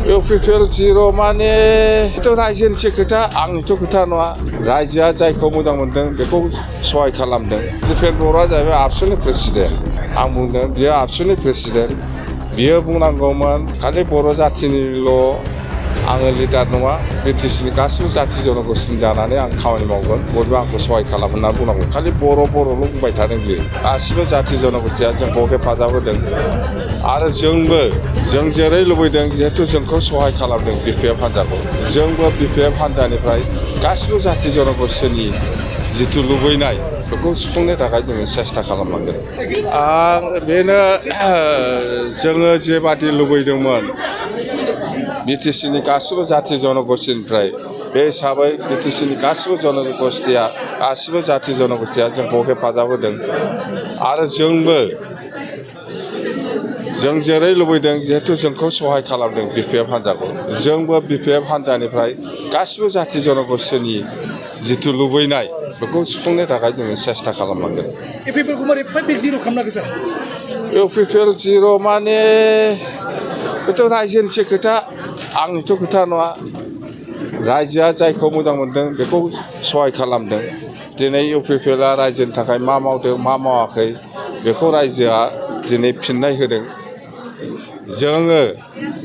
UPPL जिर' माने थ' रायजोनिसो खोथा आंनिथ' खोथा नङा रायजोआ जायखौ मोजां मोनदों बेखौ सहाय खालामदों दिपेन बर'आ जाहैबाय आबसुनि प्रेसिडेन्ट आं बुंदों बियो आबसुनि प्रेसिडेन्ट बियो बुंनांगौमोन खालि बर' जाथिनिल' आङो लिडार नङा बिटिसिनि गासिबो जाथि जन'गोष्ठिनि जानानै आं खामानि मावगोन बयबो आंखौ सहाय खालाम होनना बुंनांगौ खालि बर'ल' बुंबाय थादों बियो गासिबो जाथि जन'गोष्ठिया जोंखौ हेफाजाब होदों आरो जों जेरै लुबैदों जिहेथु जोंखौ सहाय खालामदों बिपिएफ हान्जाखौ जोंबो बिपिएफ हान्जानिफ्राय गासिबो जाथि जन'गोष्ठिनि जिथु लुबैनाय बेखौ सुफुंनो थाखाय जोङो सेस्था खालामनांगोन आं बेनो जोङो जेबादि लुबैदोंमोन बिटिसिनि गासिबो जाथि जन'गोष्ठिनिफ्राय बे हिसाबै बिटिसिनि गासिबो जन'गोष्ठिया गासिबो जाथि जन'गोष्ठिया जोंखौ हेफाजाब होदों आरो जों जेरै लुबैदों जिहेथु जोंखौ सहाय खालामदों बिपिएफ हान्जाखौ जोंबो बिपिएफ हान्जानिफ्राय गासिबो जाथि जन'गोष्ठिनि जिथु लुबैनाय बेखौ सुफुंनो थाखाय जोङो सेस्था खालामनांगोन इउपिपिएल जिर' माने बेथ' रायजोनिसो खोथा आंनिथ' खोथा नङा रायजोआ जायखौ मोजां मोनदों बेखौ सहाय खालामदों दिनै इउपिपिएलआ रायजोनि थाखाय मा मावदों मा मावाखै बेखौ रायजोआ दिनै फिननाय होदों जोङो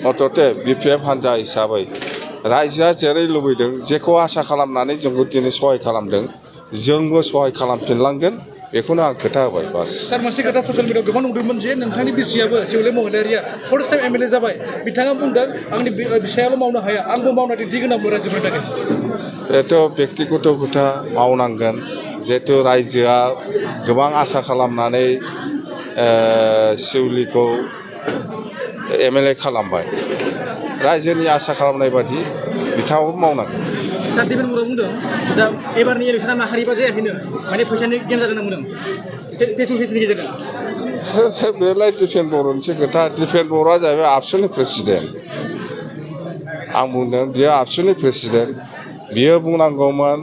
अत'ते बिपिएफ हान्जा हिसाबै रायजोआ जेरै लुबैदों जेखौ आसा खालामनानै जोंखौ दिनै सहाय खालामदों जोंबो सहाय खालामफिनलांगोन बेखौनो आं खोथा होबाय बास सार मोनसे खोथा ससियेल मिडियायाव गोबां नुदोंमोन जे नोंथांनि बिसियाबो जिउले महिलारिया फार्स्ट टाइम एमएलए जाबाय बिथाङा बुंदों आंनि बिसायाल' मावनो हाया आंबो मावना दिन्थिगोन होनना रायजोफोरनि थाखाय बेथ' बेक्तिगत खोथा मावनांगोन जिहेथु रायजोआ गोबां आसा खालामनानै सिउलिखौ एमएलए खालामबाय रायजोनि आसा खालामनाय बादि बिथाङाबो मावनांगोन सार दिपेन बर'आ बुंदों दा एबारनि इलेक्सना माहारिबा जायाखैनो माने फैसानि गेम जादों होनना बुंदों फेसबुकनि गेजेरजों बेलाय दिपेन बर'निसो खोथा दिपेन बर'आ जाहैबाय आबसुनि प्रेसिडेन्ट आं बुंदों बियो आबसुनि प्रेसिडेन्ट बियो बुंनांगौमोन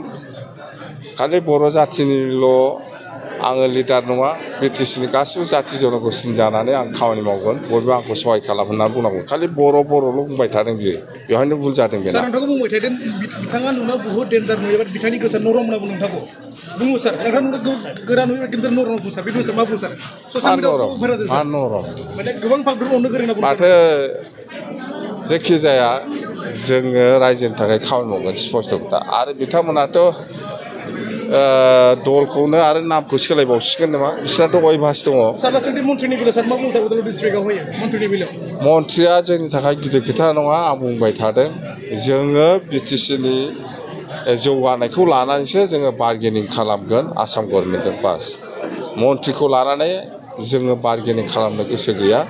खालि बर' जाथिनिल' आङो लिडार नङा बिटिसिनि गासिबो जाथि जन'गोष्ठिनि जानानै आं खामानि मावगोन बयबो आंखौ सहाय खालाम होनना बुंनांगौ खालि बर'ल' बुंबाय थादों बियो बेवहायनो भुल जादों बेना सार नोंथांखौ बुंबाय थादों बिथाङा नुनायाव बुहुत डेन्जार नुयो बिथांनि गोसोआ नरम होनना बुङो नोंथांखौ बुङो सार नोंथां गोरा नुयो खिन्थु नरम बुङो सार बिदि मा बुङो सार ससियेल मिडियायाव भाइरेल जादों नरम माने गोबां भागफोर अननो गोरों होनना बुङो माथो जेखि जाया जोङो रायजोनि थाखाय खामानि मावगोन स्पष्ट खोथा आरो बिथांमोनाथ' दलखौनो आरो नामखौ सोलायबावसिगोन नामा बिसोरनाथ' अयभास दङ मन्थ्रिनि बेलायाव सार मा बुंदों उदालगुरि डिस्ट्रिक्टआव होयो मन्थ्रिनि बेलायाव मन्थ्रिया जोंनि थाखाय गिदिर खोथा नङा आं बुंबाय थादों जोङो बिटिसिनि जौगानायखौ लानानैसो जोङो बार्गेनिं खालामगोन आसाम गभर्नमेन्टजों बास मन्थ्रिखौ लानानै जोङो बार्गेनिं खालामनो गोसो गैया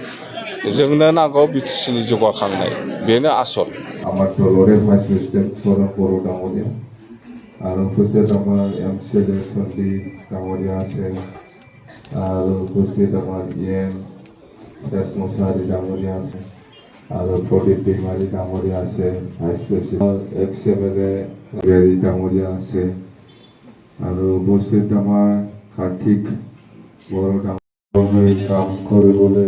जोंनो नांगौ बिटिसिनि जौगाखांनाय बेनो आसल আমার দলের ভাইস প্রেসিডেন্ট সৌরভ বড় ডাঙরিয়া আর উপস্থিত আমার এমসিএল সন্দীপ ডাঙরিয়া আছেন আর উপস্থিত আমার ইএম দেশমশারি ডাঙরিয়া আছে আর প্রদীপ ডিমারি ডাঙরিয়া আছে ভাইস প্রেসিডেন্ট এক্স এমএলএ গেরি ডাঙরিয়া আছে আর উপস্থিত আমার কার্তিক বড় ডাঙরিয়া কাম করে বলে